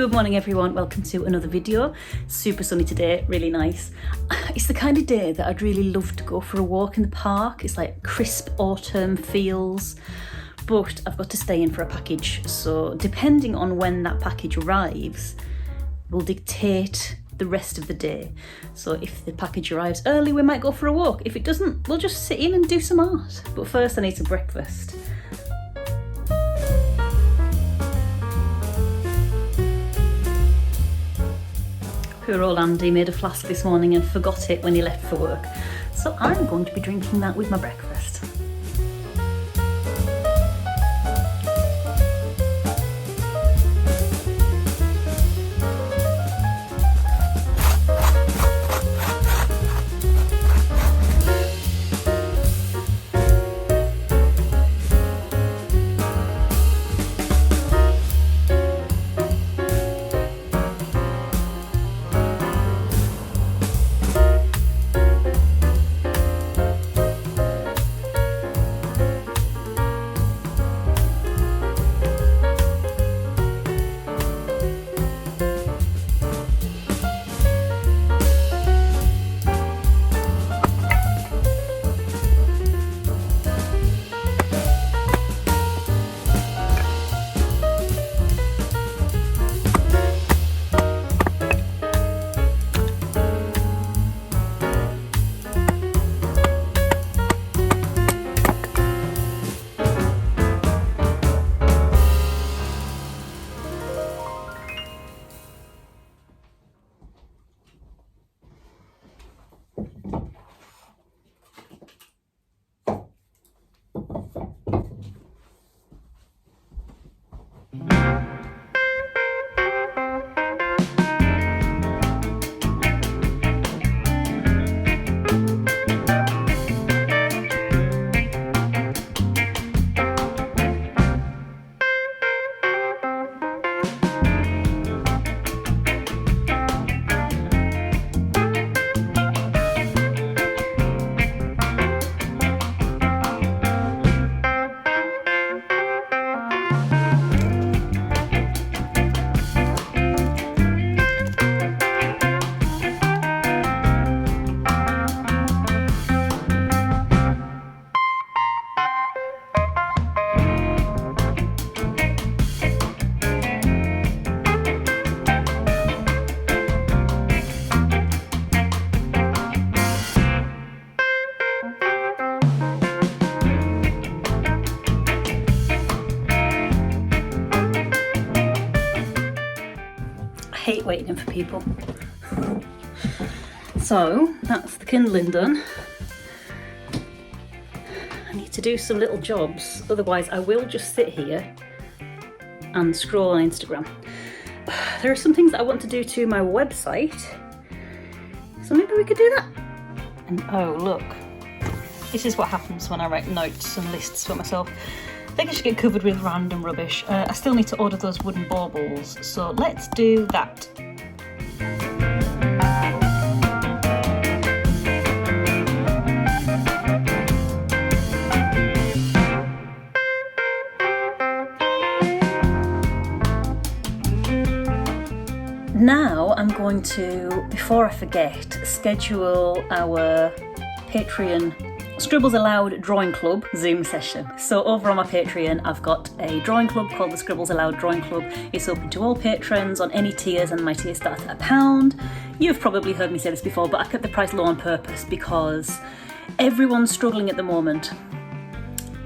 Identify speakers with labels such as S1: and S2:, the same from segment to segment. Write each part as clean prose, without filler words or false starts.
S1: Good morning everyone, welcome to another video. Super sunny today, really nice. It's the kind of day that I'd really love to go for a walk in the park. It's like crisp autumn feels, but I've got to stay in for a package. So depending on when that package arrives will dictate the rest of the day. So if the package arrives early, we might go for a walk. If it doesn't, we'll just sit in and do some art. But first I need some breakfast. Poor old Andy made a flask this morning and forgot it when he left for work. So I'm going to be drinking that with my breakfast. I hate waiting for people. So that's the kindling done. I need to do some little jobs, otherwise I will just sit here and scroll on Instagram. There are some things that I want to do to my website, so maybe we could do that. And oh look, this is what happens when I write notes and lists for myself. They just get covered with random rubbish. I still need to order those wooden baubles, so let's do that. Now I'm going to, before I forget, schedule our Patreon Scribbles Allowed Drawing Club Zoom session. So over on my Patreon I've got a drawing club called the Scribbles Allowed Drawing Club. It's open to all patrons on any tiers, and my tiers start at £1. You've probably heard me say this before, but I kept the price low on purpose because everyone's struggling at the moment.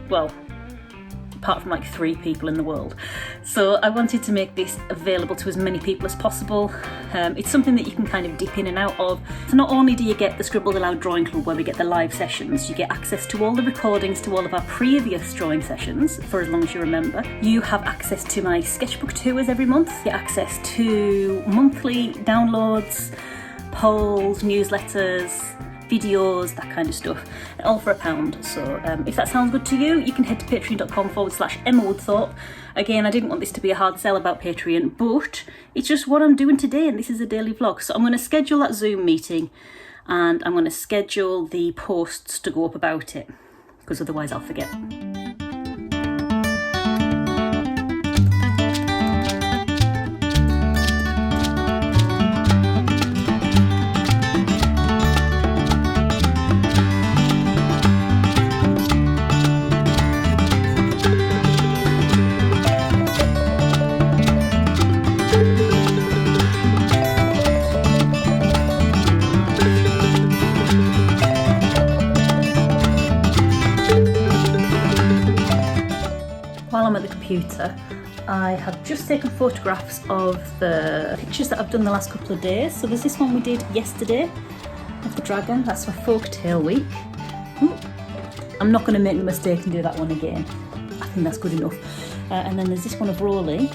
S1: Well, apart from like 3 people in the world. So I wanted to make this available to as many people as possible. It's something that you can kind of dip in and out of. So not only do you get the Scribbles Allowed Drawing Club where we get the live sessions, you get access to all the recordings to all of our previous drawing sessions for as long as you remember. You have access to my sketchbook tours every month. You get access to monthly downloads, polls, newsletters, videos, that kind of stuff, all for £1. So if that sounds good to you, you can head to patreon.com/Emma Woodthorpe. Again, I didn't want this to be a hard sell about Patreon, but it's just what I'm doing today, and this is a daily vlog. So I'm going to schedule that Zoom meeting, and I'm going to schedule the posts to go up about it, because otherwise I'll forget. I'm at the computer, I have just taken photographs of the pictures that I've done the last couple of days. So there's this one we did yesterday of the dragon, that's for folktale week. I'm not going to make the mistake and do that one again. I think that's good enough. And then there's this one of Rolly.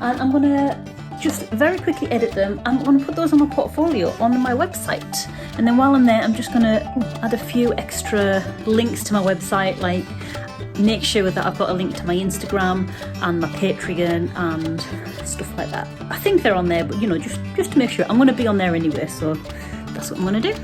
S1: And I'm going to just very quickly edit them. I'm going to put those on my portfolio on my website. And then while I'm there, I'm just going to add a few extra links to my website, like make sure that I've got a link to my Instagram and my Patreon and stuff like that. I think they're on there, but you know, just to make sure. I'm going to be on there anyway, so that's what I'm going to do.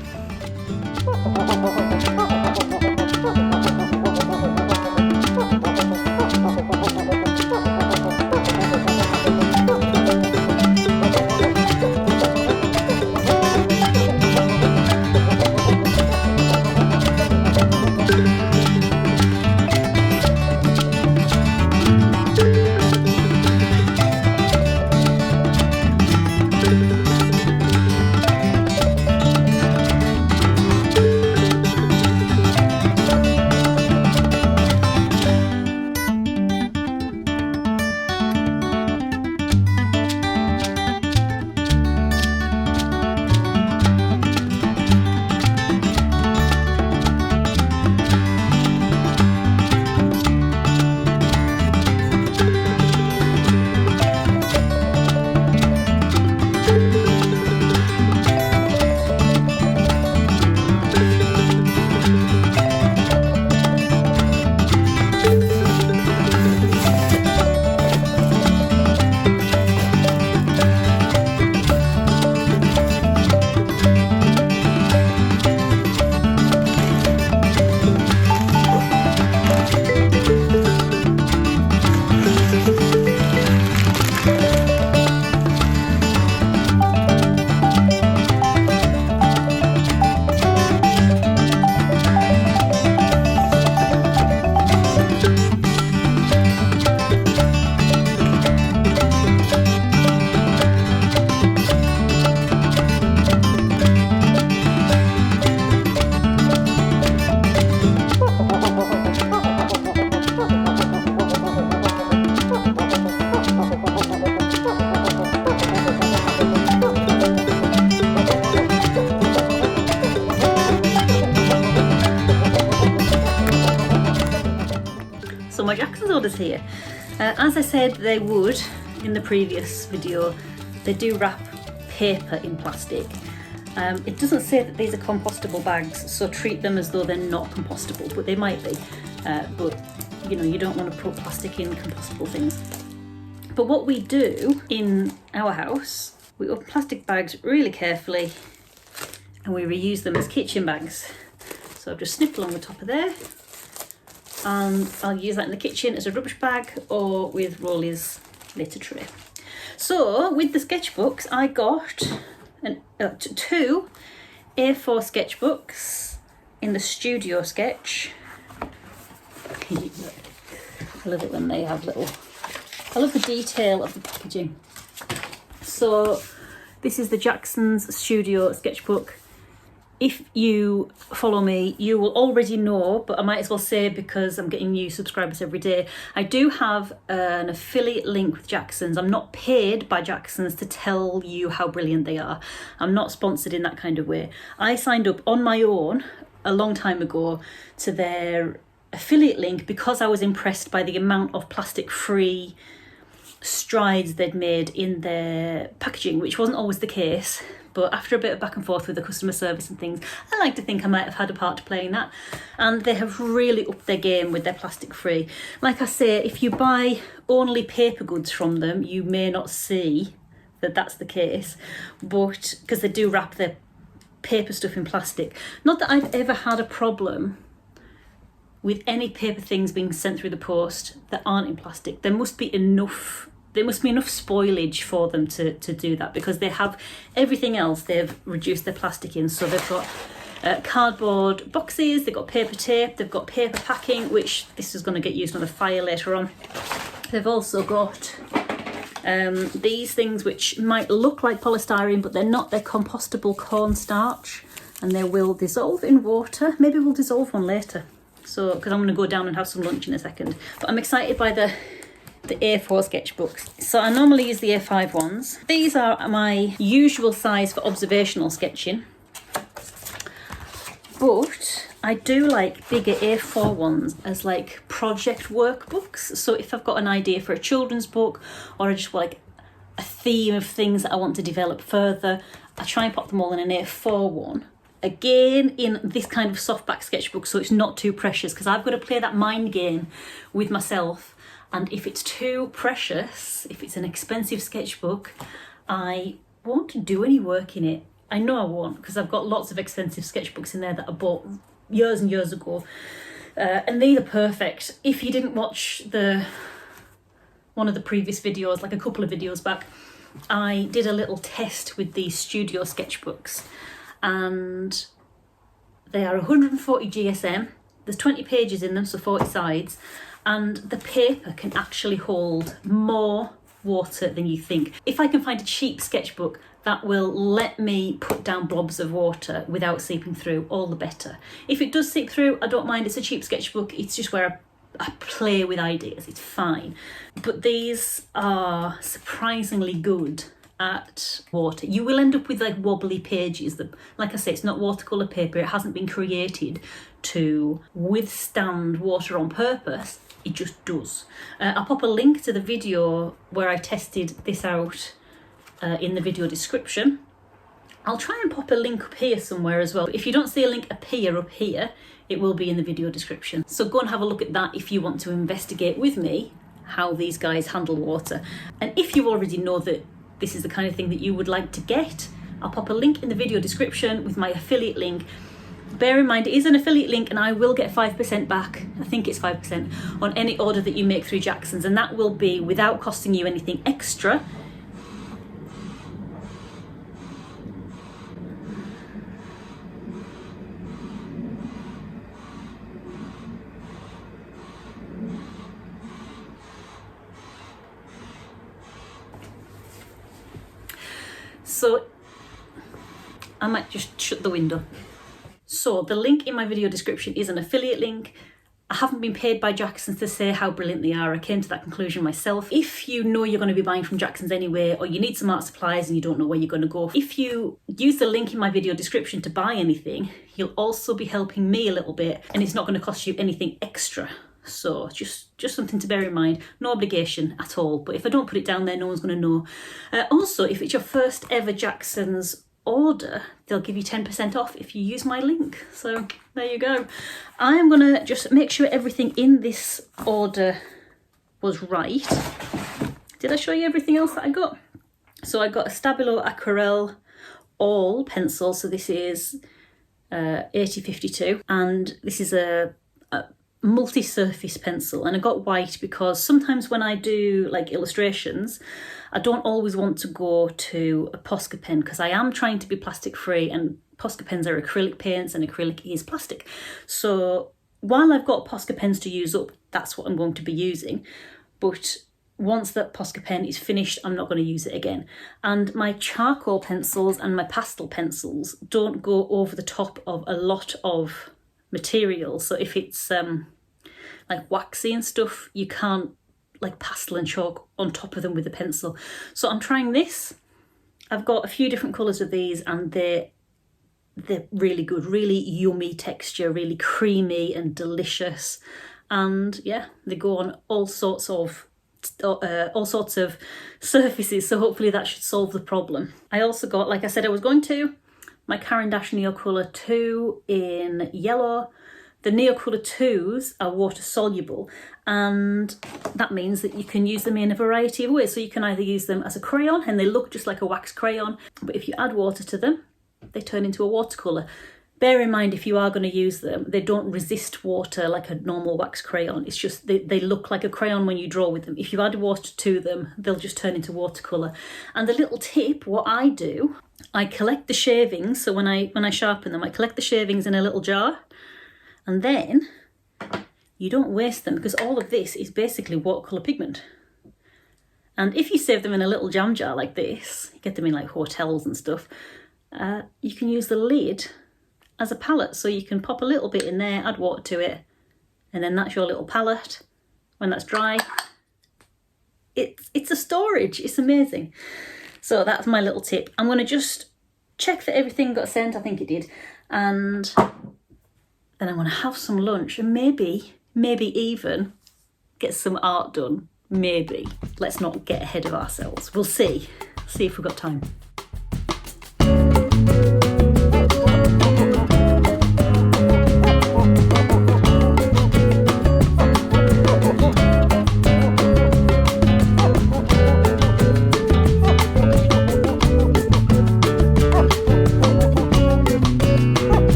S1: My Jackson's orders here. As I said they would in the previous video, they do wrap paper in plastic. It doesn't say that these are compostable bags, so treat them as though they're not compostable, but they might be. But you know, you don't want to put plastic in compostable things. But what we do in our house, we open plastic bags really carefully and we reuse them as kitchen bags. So I've just snipped along the top of there, and I'll use that in the kitchen as a rubbish bag or with Rolly's litter tray. So with the sketchbooks, I got two A4 sketchbooks in the Studio Sketch. I love it when they have little, I love the detail of the packaging. So this is the Jackson's Studio Sketchbook. If you follow me, you will already know, but I might as well say because I'm getting new subscribers every day. I do have an affiliate link with Jackson's. I'm not paid by Jackson's to tell you how brilliant they are. I'm not sponsored in that kind of way. I signed up on my own a long time ago to their affiliate link because I was impressed by the amount of plastic-free strides they'd made in their packaging, which wasn't always the case. But after a bit of back and forth with the customer service and things, I like to think I might have had a part to play in that. And they have really upped their game with their plastic free. Like I say, if you buy only paper goods from them, you may not see that that's the case, but because they do wrap their paper stuff in plastic. Not that I've ever had a problem with any paper things being sent through the post that aren't in plastic. There must be enough spoilage for them to do that, because they have everything else they've reduced their plastic in. So they've got cardboard boxes, they've got paper tape, they've got paper packing, which this is going to get used on a fire later on. They've also got these things which might look like polystyrene, but they're not. They're compostable cornstarch, and they will dissolve in water. Maybe we'll dissolve one later. So, because I'm going to go down and have some lunch in a second. But I'm excited by the A4 sketchbooks. So I normally use the A5 ones. These are my usual size for observational sketching. But I do like bigger A4 ones as like project workbooks. So if I've got an idea for a children's book, or I just want like a theme of things that I want to develop further, I try and pop them all in an A4 one. Again, in this kind of softback sketchbook, so it's not too precious, because I've got to play that mind game with myself. And if it's too precious, if it's an expensive sketchbook, I won't do any work in it. I know I won't, because I've got lots of expensive sketchbooks in there that I bought years and years ago. And these are perfect. If you didn't watch one of the previous videos, like a couple of videos back, I did a little test with these studio sketchbooks. And they are 140 GSM. There's 20 pages in them, so 40 sides. And the paper can actually hold more water than you think. If I can find a cheap sketchbook that will let me put down blobs of water without seeping through, all the better. If it does seep through, I don't mind. It's a cheap sketchbook. It's just where I play with ideas. It's fine. But these are surprisingly good at water. You will end up with like wobbly pages that, like I say, it's not watercolour paper. It hasn't been created to withstand water on purpose. It just does. I'll pop a link to the video where I tested this out in the video description. I'll try and pop a link up here somewhere as well. If you don't see a link appear up here, it will be in the video description. So go and have a look at that if you want to investigate with me how these guys handle water. And if you already know that this is the kind of thing that you would like to get, I'll pop a link in the video description with my affiliate link. Bear in mind, it is an affiliate link and I will get 5% back, I think it's 5%, on any order that you make through Jackson's, and that will be without costing you anything extra. So I might just shut the window. So the link in my video description is an affiliate link. I haven't been paid by Jackson's to say how brilliant they are. I came to that conclusion myself. If you know you're going to be buying from Jackson's anyway, or you need some art supplies and you don't know where you're going to go, if you use the link in my video description to buy anything, you'll also be helping me a little bit, and it's not going to cost you anything extra. So just something to bear in mind. No obligation at all, but if I don't put it down there, no one's going to know. Also, if it's your first ever Jackson's order, they'll give you 10% off if you use my link. So there you go. I'm going to just make sure everything in this order was right. Did I show you everything else that I got? So I got a Stabilo Aquarelle All pencil. So this is 8052, and this is a multi-surface pencil, and I got white because sometimes when I do like illustrations, I don't always want to go to a Posca pen because I am trying to be plastic free, and Posca pens are acrylic paints and acrylic is plastic. So while I've got Posca pens to use up, that's what I'm going to be using. But once that Posca pen is finished, I'm not going to use it again. And my charcoal pencils and my pastel pencils don't go over the top of a lot of material. So if it's like waxy and stuff, you can't like pastel and chalk on top of them with a pencil. So I'm trying this. I've got a few different colours of these, and they're really good, really yummy texture, really creamy and delicious. And yeah, they go on all sorts of surfaces, so hopefully that should solve the problem. I also got, like I said I was going to, my Caran d'Ache Neocolor 2 in yellow. The Neocolor 2s are water soluble, and that means that you can use them in a variety of ways. So you can either use them as a crayon, and they look just like a wax crayon, but if you add water to them, they turn into a watercolour. Bear in mind, if you are going to use them, they don't resist water like a normal wax crayon. It's just they look like a crayon when you draw with them. If you add water to them, they'll just turn into watercolour. And the little tip, what I do, I collect the shavings. So when I sharpen them, I collect the shavings in a little jar, and then you don't waste them because all of this is basically watercolour pigment. And if you save them in a little jam jar like this, you get them in like hotels and stuff, you can use the lid as a palette. So you can pop a little bit in there, add water to it, and then that's your little palette. When that's dry, it's a storage. It's amazing. So that's my little tip. I'm going to just check that everything got sent. I think it did. And then I'm going to have some lunch and maybe even get some art done. Maybe. Let's not get ahead of ourselves. We'll see. See if we've got time.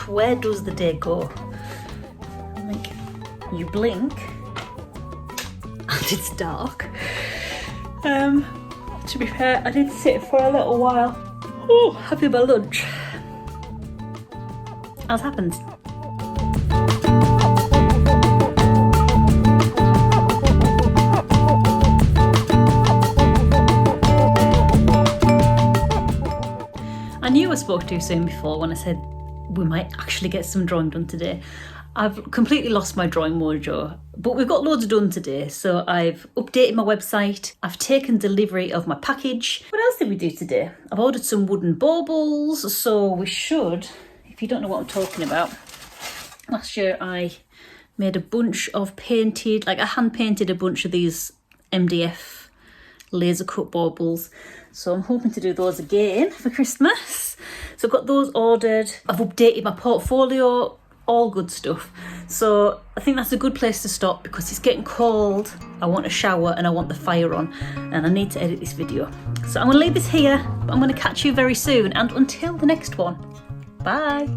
S1: Where does the day go? Like, you blink and it's dark. To be fair, I did sit for a little while. Oh, having my lunch. As happens. I knew I spoke too soon before when I said we might actually get some drawing done today. I've completely lost my drawing mojo, but we've got loads done today. So I've updated my website, I've taken delivery of my package. What else did we do today? I've ordered some wooden baubles, so we should, if you don't know what I'm talking about, last year I made a bunch of painted, like I hand painted a bunch of these MDF laser cut baubles. So I'm hoping to do those again for Christmas. So I've got those ordered. I've updated my portfolio, all good stuff. So I think that's a good place to stop because it's getting cold. I want a shower and I want the fire on and I need to edit this video. So I'm going to leave this here, but I'm going to catch you very soon. And until the next one, bye.